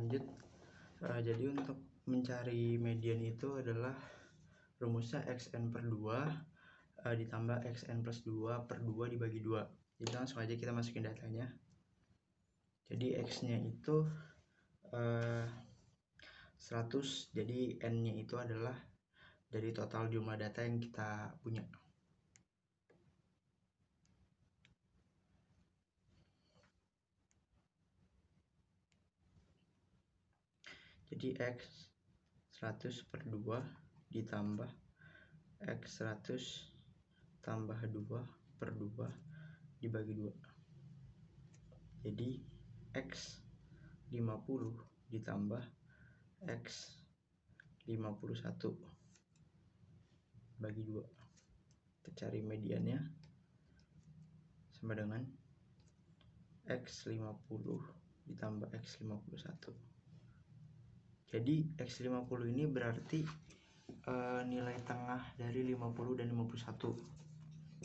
lanjut. Jadi untuk mencari median itu adalah rumusnya xn per 2 ditambah xn plus 2 per 2 dibagi 2. Jadi langsung aja kita masukin datanya. Jadi x nya itu 100, jadi n nya itu adalah dari total jumlah data yang kita punya. Jadi x 100 per 2 ditambah x 100 tambah 2 per 2 dibagi 2. Jadi x 50 ditambah x 51 bagi 2. Kita cari mediannya sama dengan x 50 ditambah x 51. Jadi x50 ini berarti nilai tengah dari 50 dan 51.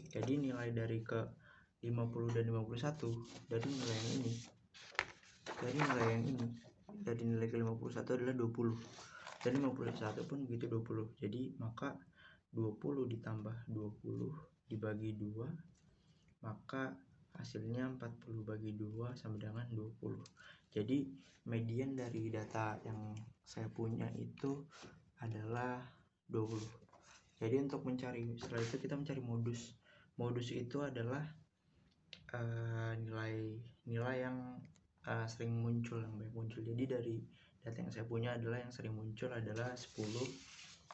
Jadi nilai dari ke 50 dan 51 dari nilai yang ini. Dari nilai yang ini, dari nilai ke 51 adalah 20. Dan 51 pun begitu 20. Jadi maka 20 ditambah 20 dibagi 2, maka hasilnya 40 bagi 2 sama dengan 20. Jadi median dari data yang saya punya itu adalah 20. Jadi untuk mencari, setelah itu kita mencari modus. Modus itu adalah nilai yang sering muncul, yang banyak muncul. Jadi dari data yang saya punya adalah yang sering muncul adalah 10,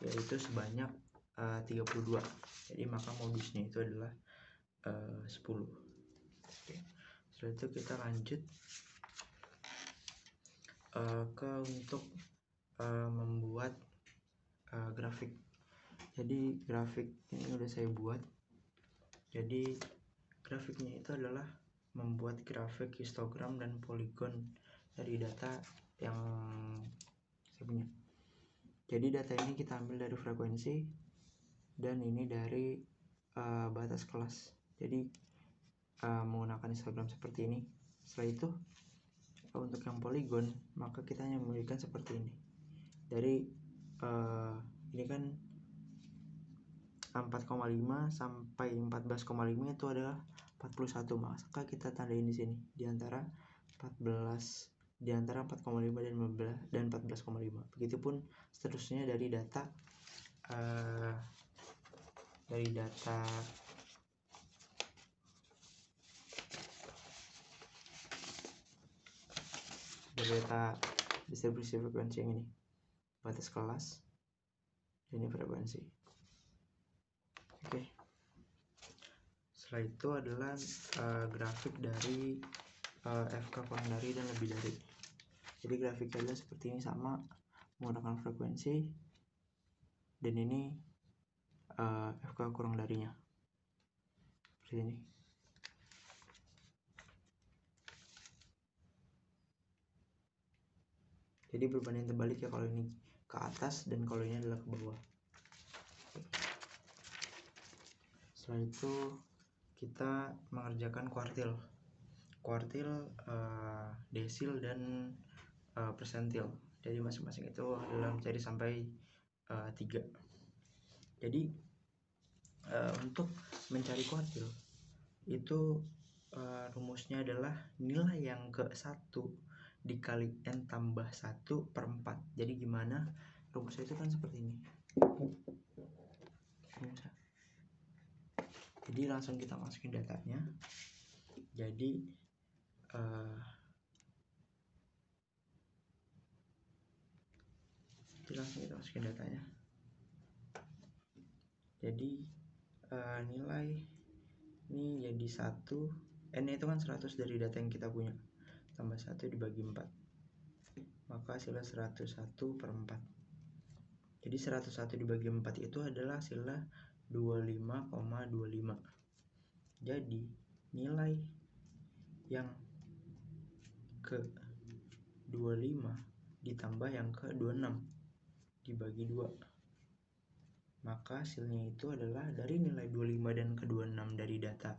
yaitu sebanyak 32. Jadi maka modusnya itu adalah 10. Oke. Setelah itu kita lanjut untuk membuat grafik. Jadi grafik ini udah saya buat. Jadi grafiknya itu adalah membuat grafik histogram dan poligon dari data yang saya punya. Jadi data ini kita ambil dari frekuensi dan ini dari batas kelas. Jadi menggunakan histogram seperti ini. Setelah itu untuk yang poligon maka kita hanya memberikan seperti ini. Dari ini kan 4,5 sampai 14,5 itu adalah 41, maka kita tandain di sini di antara 4,5 dan 14,5. Begitupun seterusnya dari data distribusi frekuensi yang ini, batas kelas, ini frekuensi. Oke. Setelah itu adalah grafik dari FK kurang dari dan lebih dari. Jadi grafiknya seperti ini, sama menggunakan frekuensi, dan ini FK kurang darinya seperti ini. Jadi berbanding terbalik ya, kalau ini ke atas dan kalau ini adalah ke bawah. Setelah itu kita mengerjakan kuartil, desil, dan persentil. Jadi masing-masing itu adalah mencari sampai 3. Jadi untuk mencari kuartil itu rumusnya adalah nilai yang ke 1 dikali n tambah 1 per 4. Jadi gimana rumusnya itu kan seperti ini. Jadi langsung kita masukin datanya. Jadi langsung kita masukin datanya. Jadi nilai ini jadi 1, n itu kan 100 dari data yang kita punya, tambah 1 dibagi 4, maka hasilnya 101 per 4. Jadi 101 dibagi 4 itu adalah hasilnya 25,25. Jadi nilai yang ke 25 ditambah yang ke 26 dibagi 2, maka hasilnya itu adalah dari nilai 25 dan ke 26 dari data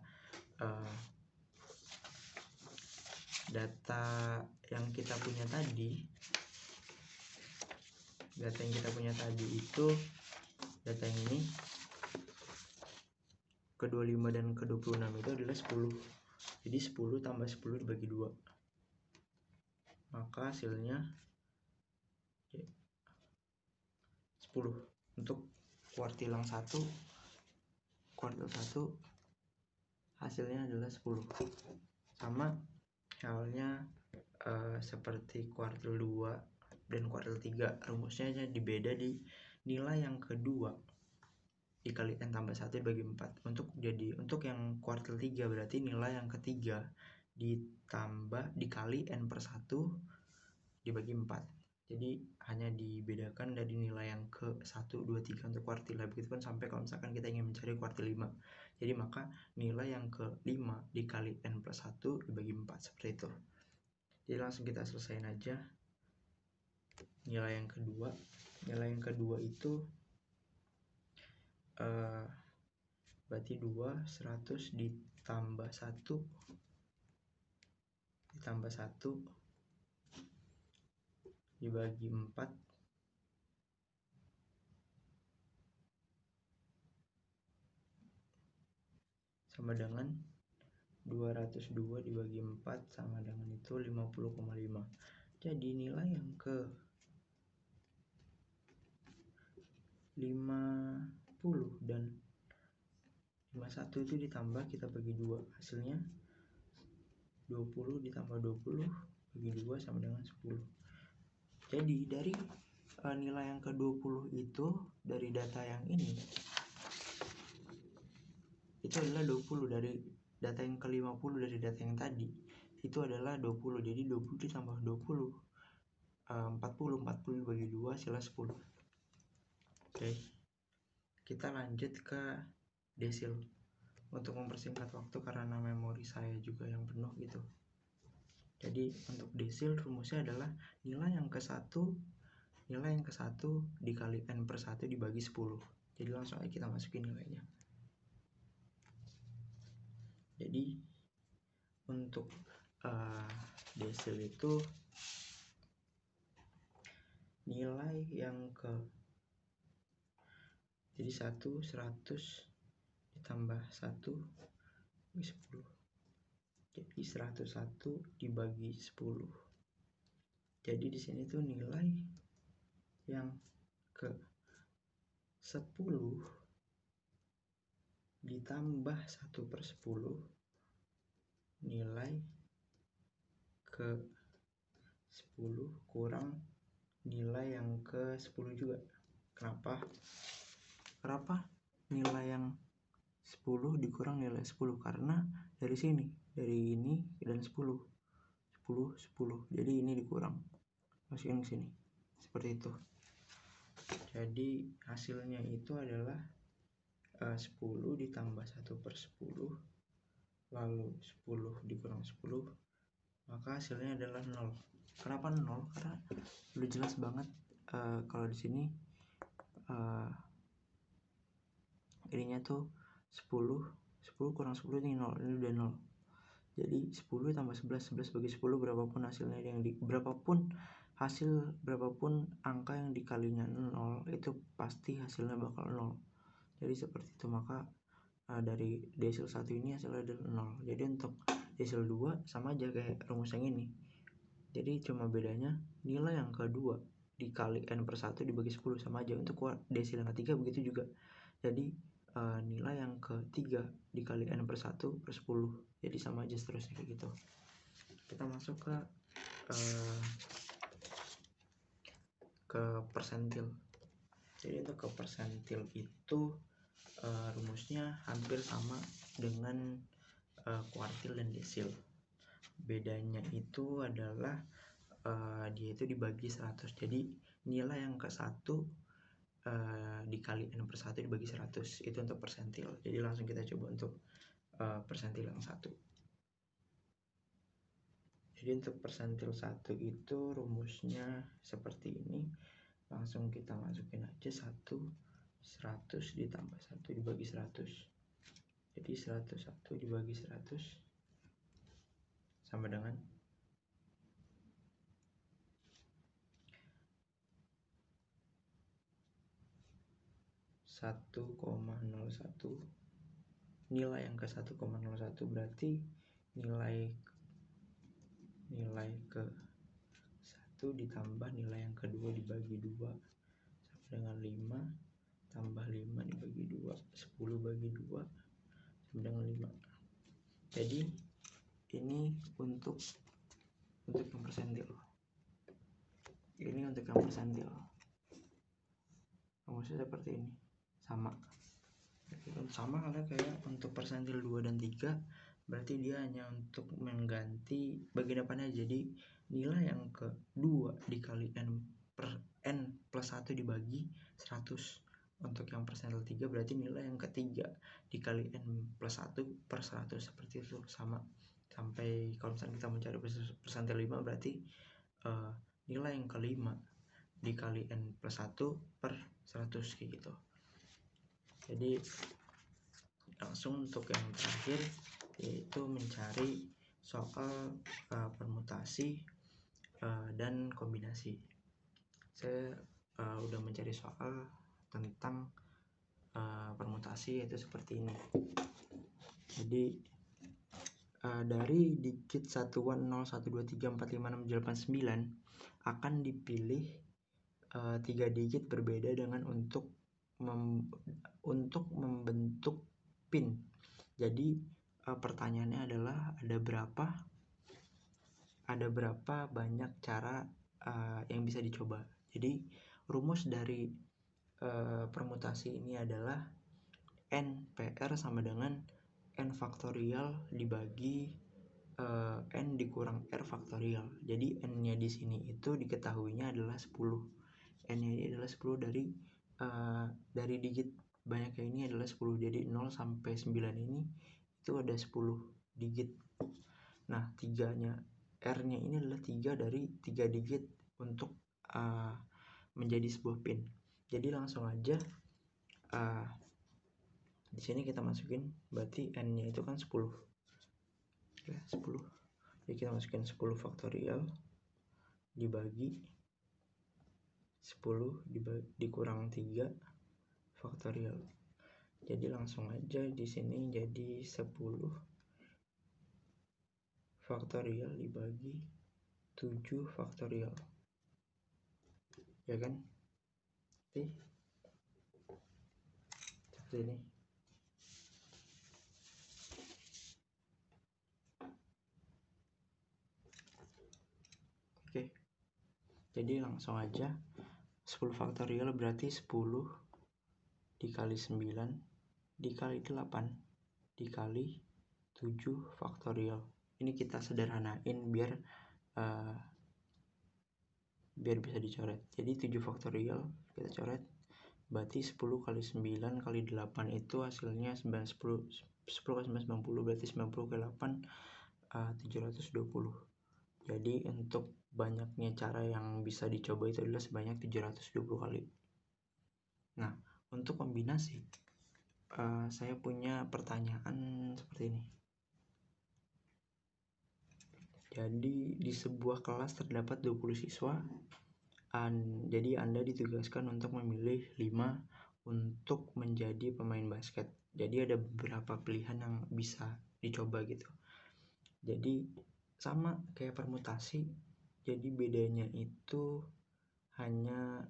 yang kita punya tadi, data yang kita punya tadi itu, data yang ini ke 25 dan ke 26 itu adalah 10. Jadi 10 tambah 10 dibagi 2, maka hasilnya 10. Untuk kuartil 1 hasilnya adalah 10. Sama halnya seperti kuartil 2 dan kuartil 3, rumusnya jadi beda di nilai yang kedua dikali n tambah 1 dibagi 4. Untuk yang kuartil 3 berarti nilai yang ketiga dikali n per 1 dibagi 4. Jadi hanya dibedakan dari nilai yang ke 1, 2, 3 untuk kuartil. Begitupun sampai kalau misalkan kita ingin mencari kuartil 5. Jadi maka nilai yang ke 5 dikali n plus 1 dibagi 4, seperti itu. Jadi langsung kita selesaiin aja. Nilai yang kedua itu berarti 2, 100 ditambah 1 dibagi 4 sama dengan 202 dibagi 4 sama dengan itu 50,5. Jadi nilai yang ke 50 dan 51 itu ditambah, kita bagi 2, hasilnya 20 ditambah 20 bagi 2 sama dengan 10. Jadi dari nilai yang ke 20 itu, dari data yang ini itu adalah 20, dari data yang ke 50 dari data yang tadi itu adalah 20. Jadi 20 ditambah 20 40 dibagi 2 hasilnya 10. Oke, kita lanjut ke desil untuk mempersingkat waktu karena memori saya juga yang penuh gitu. Jadi untuk desil rumusnya adalah nilai yang ke 1 dikali n per 1 dibagi 10. Jadi langsung aja kita masukin nilainya. Jadi untuk desil itu nilai yang ke, jadi 100 ditambah 1 dibagi 10. Jadi 101 dibagi 10. Jadi di sini tuh nilai yang ke 10 ditambah 1 per 10 nilai ke 10 kurang nilai yang ke 10 juga. Kenapa nilai yang 10 dikurang nilai 10? Karena dari sini, dari ini dan 10. Jadi ini dikurang, masukin ke sini. Seperti itu. Jadi hasilnya itu adalah 10 ditambah 1 per 10 lalu 10 dikurang 10, maka hasilnya adalah 0. Kenapa 0? Karena udah jelas banget kalau di sini ininya tuh 10 kurang 10 ini 0, ini udah 0. Jadi 10 tambah 11 bagi 10 berapapun hasilnya berapapun angka yang dikalinya 0 itu pasti hasilnya bakal 0. Jadi seperti itu. Maka dari desil 1 ini hasilnya adalah 0. Jadi untuk desil 2 sama aja kayak rumus yang ini. Jadi cuma bedanya nilai yang kedua dikali n per 1 dibagi 10 sama aja. Untuk desil yang ketiga begitu juga. Jadi nilai yang ketiga dikali n per 1 per 10. Jadi sama aja seterusnya kayak gitu. Kita masuk ke persentil. Jadi untuk ke persentil itu rumusnya hampir sama dengan kuartil dan desil. Bedanya itu adalah dia itu dibagi 100. Jadi nilai yang ke 1 dikali n per 1 dibagi 100 itu untuk persentil. Jadi langsung kita coba untuk persentil yang 1. Jadi untuk persentil 1 itu rumusnya seperti ini. Langsung kita masukin aja 100 ditambah 1 dibagi 100. Jadi 101 dibagi 100 sama dengan 1,01, nilai yang ke 1,01 berarti nilai ke 1 ditambah nilai yang kedua dibagi 2 sama dengan 5 tambah 5 dibagi 2, 10 bagi 2 sama dengan 5. Jadi ini untuk yang persentil. Ini untuk yang persentil. Rumusnya seperti ini. Sama halnya kayak untuk persentil 2 dan 3, berarti dia hanya untuk mengganti bagian depannya. Jadi nilai yang kedua dikali n plus 1 dibagi 100. Untuk yang persentil 3 berarti nilai yang ketiga dikali n plus 1 per 100, seperti itu. Sama sampai kalau misalnya kita mencari persentil 5 berarti nilai yang kelima dikali n plus 1 per 100 kayak gitu. Jadi langsung untuk yang terakhir, yaitu mencari soal permutasi dan kombinasi. Saya udah mencari soal tentang permutasi, yaitu seperti ini. Jadi dari digit satuan 0, 1, 2, 3, 4, 5, 6, 7, 8, 9 akan dipilih 3 digit berbeda dengan untuk membentuk pin. Jadi pertanyaannya adalah ada berapa banyak cara yang bisa dicoba. Jadi rumus dari permutasi ini adalah n PR sama dengan n faktorial dibagi n dikurang r faktorial. Jadi n-nya di sini itu diketahuinya adalah 10. N-nya ini adalah 10 dari digit banyaknya ini adalah 10. Jadi 0 sampai 9 ini itu ada 10 digit. Nah, 3-nya R-nya ini adalah 3 dari 3 digit untuk menjadi sebuah pin. Jadi langsung aja di sini kita masukin, berarti n-nya itu kan 10. Oke, 10. Jadi kita masukin 10 faktorial dibagi 10 dikurang 3 faktorial. Jadi langsung aja di sini jadi 10 faktorial dibagi 7 faktorial. Ya kan? Seperti ini. Oke. Jadi langsung aja 10 faktorial berarti 10 dikali 9 dikali 8 dikali 7 faktorial. Ini kita sederhanain biar bisa dicoret. Jadi 7 faktorial kita coret, berarti 10 kali 9 kali 8 itu hasilnya 10 kali 9 90, berarti 90 kali 8 720. Jadi untuk banyaknya cara yang bisa dicoba itu adalah sebanyak 720 kali. Nah, untuk kombinasi saya punya pertanyaan seperti ini. Jadi di sebuah kelas terdapat 20 siswa. Jadi Anda ditugaskan untuk memilih 5 untuk menjadi pemain basket. Jadi ada beberapa pilihan yang bisa dicoba gitu. Jadi sama kayak permutasi. Jadi bedanya itu hanya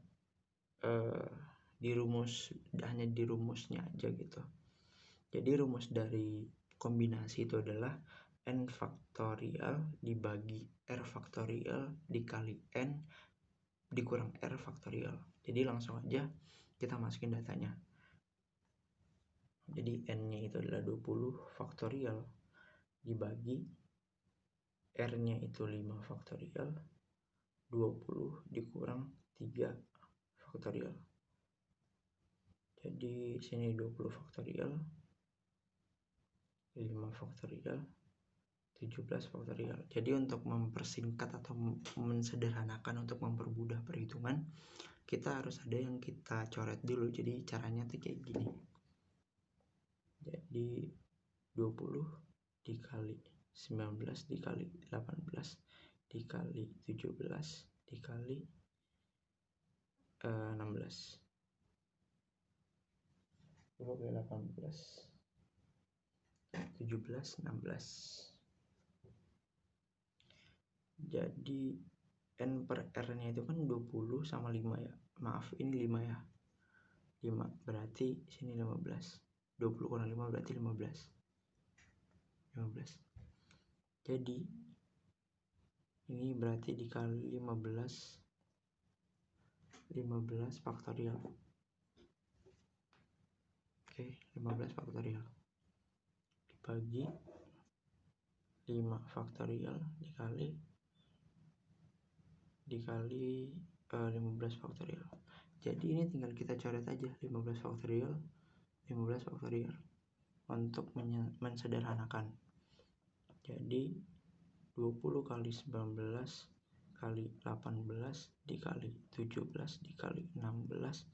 di rumusnya aja gitu. Jadi rumus dari kombinasi itu adalah n faktorial dibagi r faktorial dikali n dikurang r faktorial. Jadi langsung aja kita masukin datanya. Jadi n-nya itu adalah 20 faktorial dibagi r-nya itu 5 faktorial 20 dikurang 3 faktorial. Jadi sini 20 faktorial 5 faktorial 17 faktorial. Jadi untuk mempersingkat atau mensederhanakan, untuk mempermudah perhitungan, kita harus ada yang kita coret dulu. Jadi caranya tuh kayak gini. Jadi 20 dikali 19 dikali 18 dikali 17 dikali 16. 10 kali 18 17 16. Jadi N per R nya itu kan 20 sama 5 ya, maaf ini 5 ya, 5 berarti sini 15, 20 kurang 5 berarti 15. Jadi ini berarti dikali 15 faktorial. Oke, 15 faktorial dibagi 5 faktorial dikali 15 faktorial. Jadi ini tinggal kita coret aja 15 faktorial untuk mensederhanakan. Jadi 20 kali 19 kali 18 dikali 17 dikali 16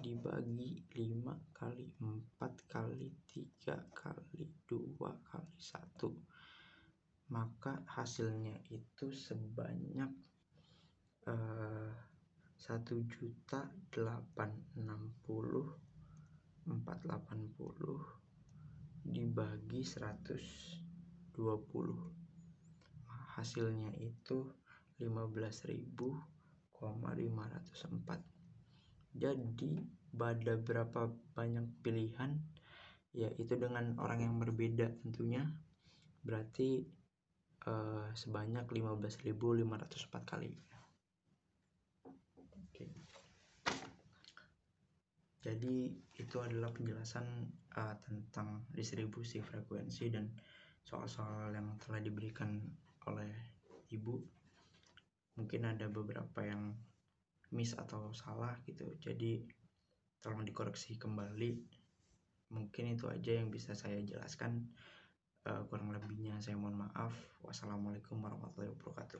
dibagi 5 kali 4 kali 3 kali 2 kali 1. Maka hasilnya itu sebanyak 1.860.480 dibagi 120. Hasilnya itu 15.504. Jadi pada berapa banyak pilihan, yaitu dengan orang yang berbeda tentunya, berarti sebanyak 15.504 kali. Oke. Jadi itu adalah penjelasan tentang distribusi frekuensi dan soal-soal yang telah diberikan oleh ibu. Mungkin ada beberapa yang miss atau salah gitu, jadi tolong dikoreksi kembali. Mungkin itu aja yang bisa saya jelaskan, kurang lebihnya saya mohon maaf. Wassalamualaikum warahmatullahi wabarakatuh.